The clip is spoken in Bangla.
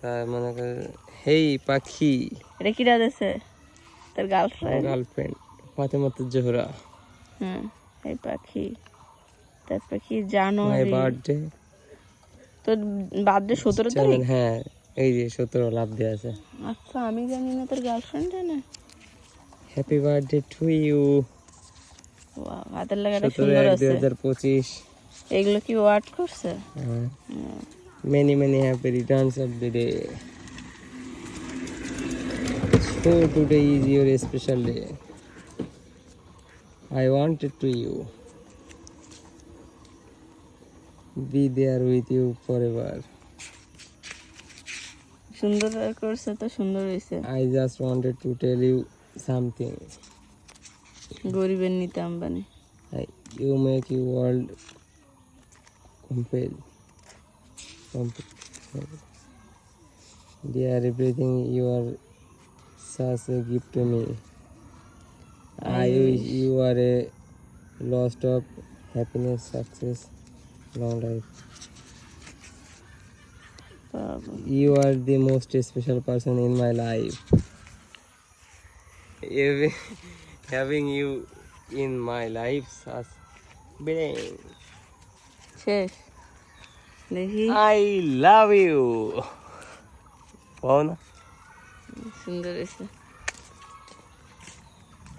তার মনে করে হেই পাখি, এটা কি রাধেছে? তোর গার্লফ্রেন্ড? গার্লফ্রেন্ড ফাতেমা জোহরা। হুম, এই পাখি। তারপর কি জানুয়ারি? My birthday. তোর বার্থডে 17 তারিখ? হ্যাঁ, এই যে 17 লাভ দেওয়া আছে। আচ্ছা, আমি জানি না, তোর গার্লফ্রেন্ড জানে? Happy birthday to you. Wow, হাতের লাগাটা সুন্দর আছে। 17/1/2025। এগুলো কি ওয়ার্ড করছে? Many many happy returns of the day. So today is your special day. I wanted to you be there with you forever. সুন্দর করছে তো, সুন্দর হয়েছে। I just wanted to tell you something. গরিবের নিতে Ambani. You make your world compel. Dear everything, you are such a gift to me. I wish you are a lost of happiness, success, long life. বাবা, You are the most special person in my life. Having you in my life such being. শেষ দেখি। I love you. পাও না? সুন্দর হয়েছে।